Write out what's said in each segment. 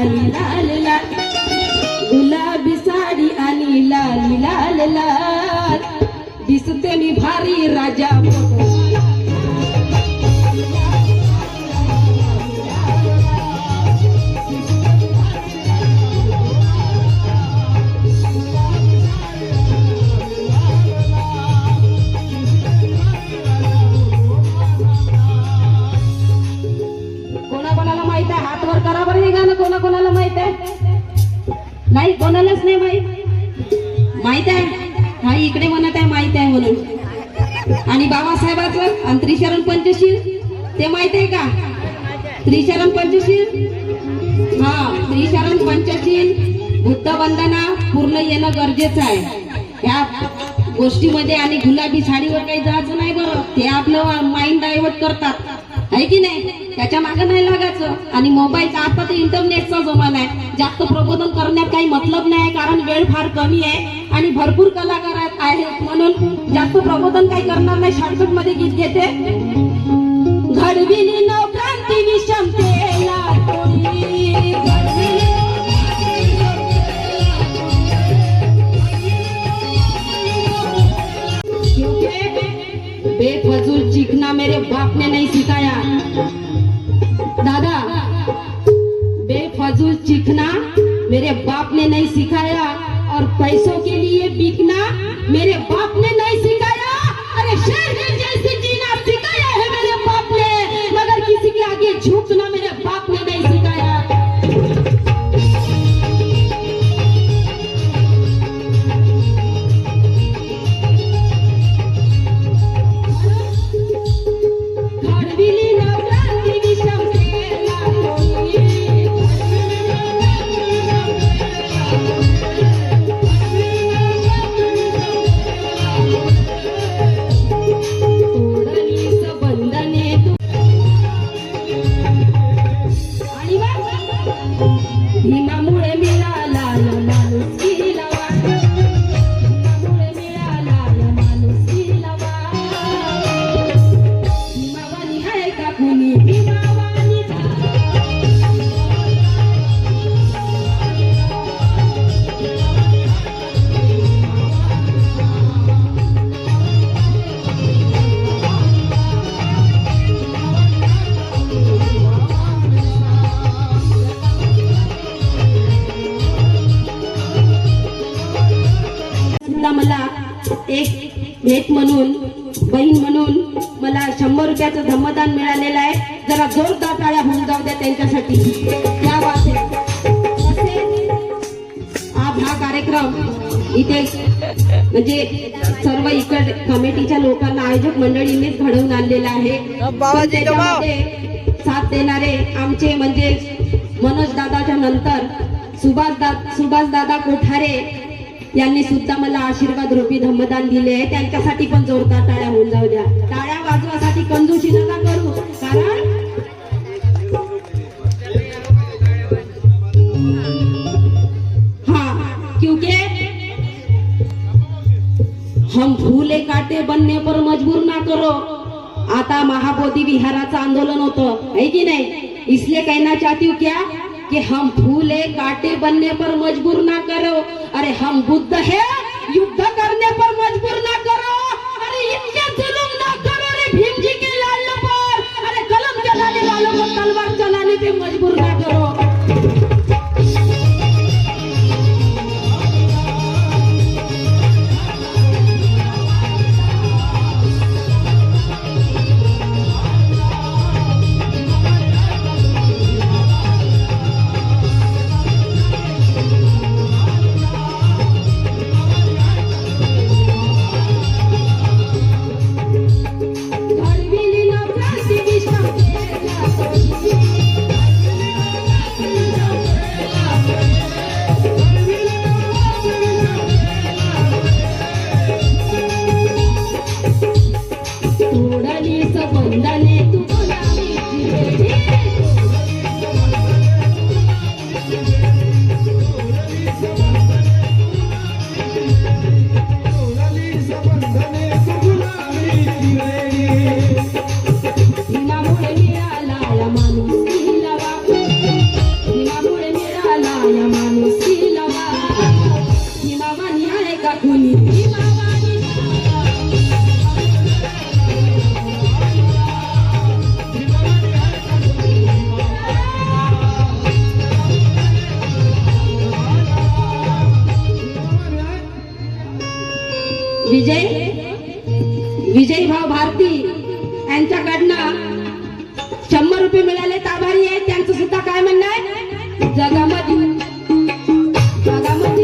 लाली लाल लाल, गुलाबी साडी आणि लाली लाल लाल, दिसते मी भारी राजा कोणाला माहित आहे? नाही, कोणालाच नाही माहित आहे. हा इकडे म्हणत आहे माहित आहे म्हणून. आणि बाबासाहेबांचं आणि त्रिशरण पंचशील ते माहित आहे का? त्रिशरण पंचशील, हा त्रिशरण पंचशील बुद्ध वंदना पूर्ण येणं गरजेचं आहे या गोष्टीमध्ये. आणि गुलाबी साडीवर काही जायचं नाही बरं, ते आपलं माइंड डायव्हर्ट करतात आहे की नाही, त्याच्या मागे नाही लागायचं. आणि मोबाईलचा आता तर इंटरनेटचा जमाना आहे, जास्त प्रबोधन करण्यात काही मतलब नाही, कारण वेळ फार कमी आहे आणि भरपूर कलाकार आहेत, म्हणून जास्त प्रबोधन काही करणार नाही. शॉर्टकट मध्ये गीत घेते. घडविली नवक्रांती विषमतेला तोडी, बेफजूल चिकना मेरे बाप ने नहीं सिखाया दादा, बेफजूल चिकना मेरे बाप ने नहीं सिखाया, और पैसों के लिए बिकना मेरे बाप ने नहीं सिखाया. अरे शेर जैसे जीना सिखाया है मेरे बाप ने, मगर किसी के आगे झुकना मेरे बाप ने नहीं सिखाया. मला एक भेट म्हणून, बहीण म्हणून मला 100 रुपयाचं धम्मदान मिळालेलं आहे. जरा जोरदार टाळ्या होऊन जाऊ द्या त्यांच्यासाठी. क्या बात आहे. आज हा कार्यक्रम इथे म्हणजे सर्व इकडे कमिटीच्या लोकांना, आयोजक मंडळींनीच घडवून आणलेला आहे. साथ देणारे आमचे म्हणजे मनोज दादाच्या नंतर सुभाष दादा कोठारे यांनी सुद्धा मला आशीर्वाद रूपी धम्मदान दिले आहे. त्यांच्यासाठी पण जोरदार टाळ्या होऊन जाऊ द्या. टाळ्या वाजवासाठी कंजूसी नका करू, कारण हाँ क्योंकि हम फूले काटे बनने पर मजबूर ना करो. आता महाबोधी विहाराचं आंदोलन होतं है की नाही, इसलिए कहना चाहती हूँ क्या कि हम फूले काटे बनने पर मजबूर ना करो. अरे हम बुद्ध है, युद्ध करने पर मजबूर ना करो. अरे इतने जुल्म ना करो. अरे भीम जी के लाल पर, अरे कलम चलाने वालों को तलवार चलाने पे मजबूर ना करो. या माणुसकी लवा भीमावानी आहे का कुणी भीमावानी विजय भाऊ भारती यांच्याकडनं 100 रुपये मिळाले आभारी आहे. त्यांचं सुद्धा काय म्हणणं आहे जगामध्ये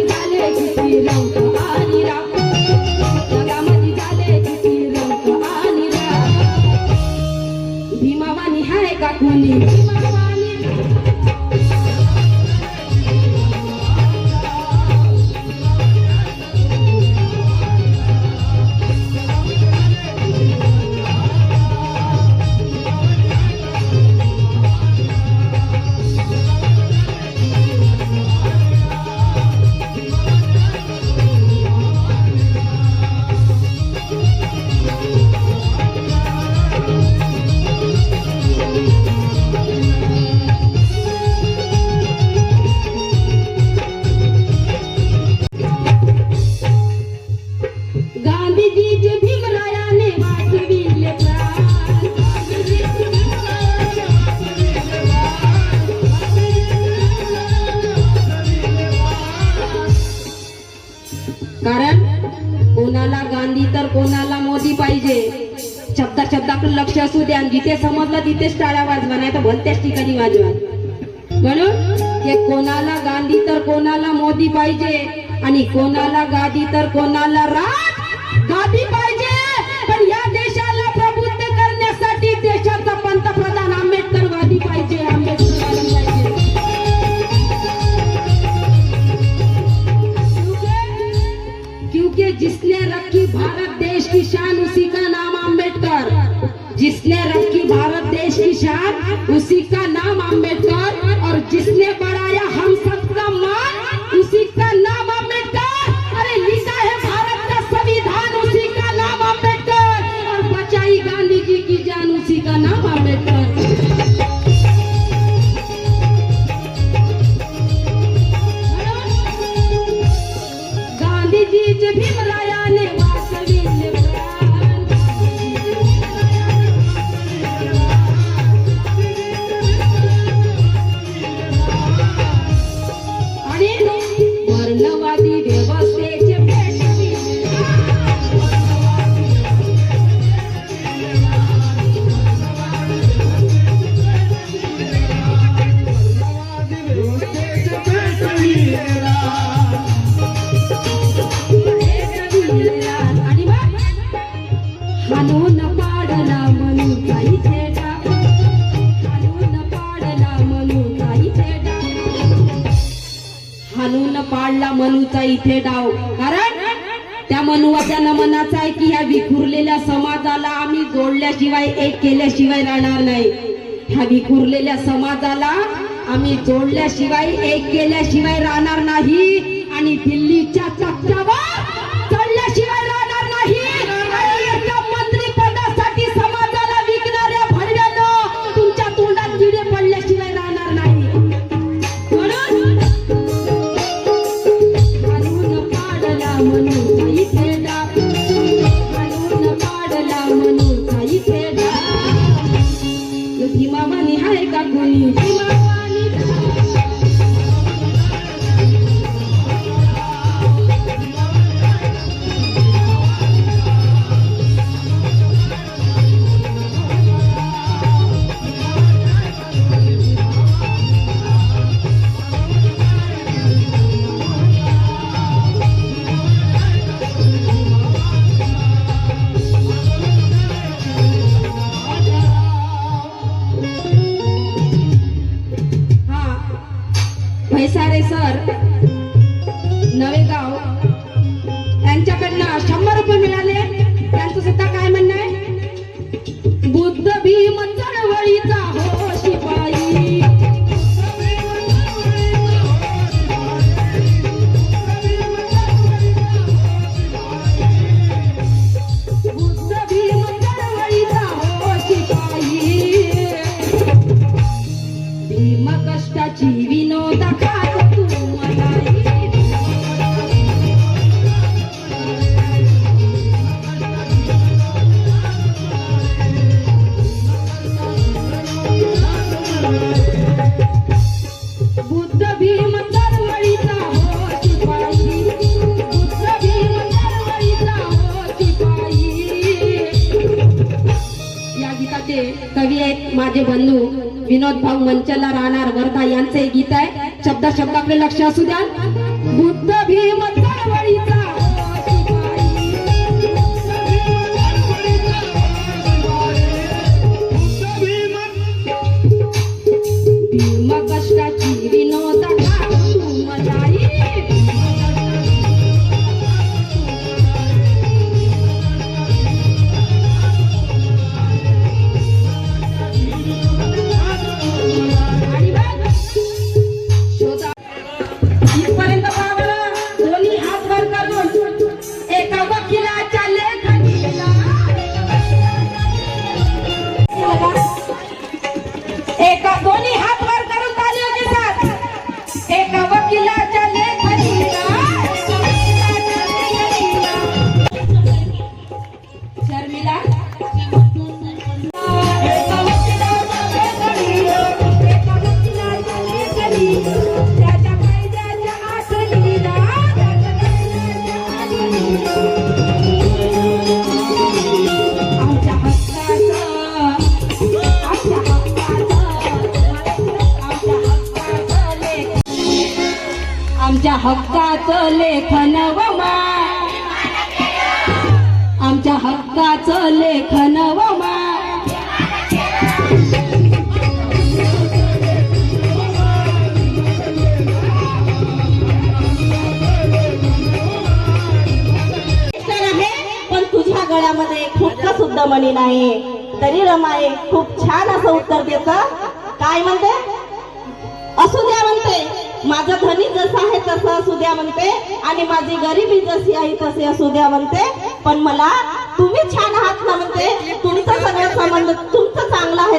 झाले किती रंग आणि राग जगामध्ये झाले किती रंग आणि राग भीमावानी आहे का कुणी भीमावानी कारण कोणाला गांधी तर कोणाला मोदी पाहिजे. शब्दाकडे लक्ष असू द्या. जिथे समजलं तिथेच टाळ्या वाजवा नाही तर भलत्याच ठिकाणी वाजवा. म्हणून हे कोणाला गांधी तर कोणाला मोदी पाहिजे आणि कोणाला गादी तर कोणाला गादी पाहिजे. पण या देशाला प्रबुद्ध करण्यासाठी देशाचा पंतप्रधान आंबेडकरवादी पाहिजे. आंबेडकरवादी पाहिजे. क्योंकि जिसने रखी भारत देश की शान उसी का नाम आंबेडकर. जिसने रखी भारत देश की शान उसी का नाम आंबेडकर और जिसने बढ़ाया हम सबका मान उसी का नाम आंबेडकर. अरे लिखा है भारत का संविधान उसी का नाम आंबेडकर और बचाई गांधी जी की जान उसी का नाम आंबेडकर. गांधीजीचे भीमरायाने वाचविले प्राण. आणि वर्णवादी व्यवस्थेचे हाणून पाडला म्हणून काही छेडा हाणून पाडला म्हणून काही छेडा हाणून पाडला मनूचा इथे डाव. कारण त्या मनुवाद्यानं मनाचा आहे की ह्या विखुरलेल्या समाजाला आम्ही जोडल्याशिवाय एक केल्याशिवाय राहणार नाही. ह्या विखुरलेल्या समाजाला आम्ही जोडल्याशिवाय एक केल्याशिवाय राहणार नाही आणि दिल्लीच्या चक्रावर चढल्याशिवाय राहणार नाही. मंत्रिपदासाठी समाजाला विकणाऱ्या भडव्यानं तुमच्या तोंडात किडे पडल्याशिवाय राहणार नाही. म्हणून हाणून पाडला म्हणून काही छेडा हाणून पाडला म्हणून काही छेडा. भीमावानी आहे का कोणी भीमावानी भैसारे सर नवेगाव यांच्याकडनं 100 रुपये मिळाले. त्यांचं सुद्धा काय म्हणणं आहे बुद्ध भीम चळवळीचा हो शिपाई बुद्ध भीम चळवळीचा हो शिपाई भीम कष्टाची विनोद खात तू विनोद भाऊ मंचला राहणार वर्धा यांचे हे गीत आहे. शब्द आपले लक्ष असू द्या. बुद्ध भीम चळवळीचा भीम कष्टाची विनोद मजाई इथपर्यंत पाहावं. दोन्ही हात वर करून एका वकिलाच्या लेखणीला दोन्ही हात वर करून तालियों के साथ एका वकिलाच्या लेखणीला शर्मिला एका वकिलाच्या लेखणीला एका वकिलाच्या लेखणीला त्याच्या कायद्याच्या आखणीला त्याच्या कायद्याच्या आखणीला आमच्या हक्काचं लेखन व माय आमच्या हक्काचं लेखन व माय आहे पण तुझ्या गळ्यामध्ये फुटका सुद्धा मणी नाही. तरी रमाई खूप छान असं उत्तर देतं. काय म्हणते? असू द्या म्हणते. माझं धनी जसं आहे तसं असू द्या म्हणते आणि माझी गरिबी जशी आहे तशी असू द्या म्हणते. पण मला तुम्ही छान आहात ना म्हणते. तुमचं सगळं संबंध तुमचं चांगलं आहे.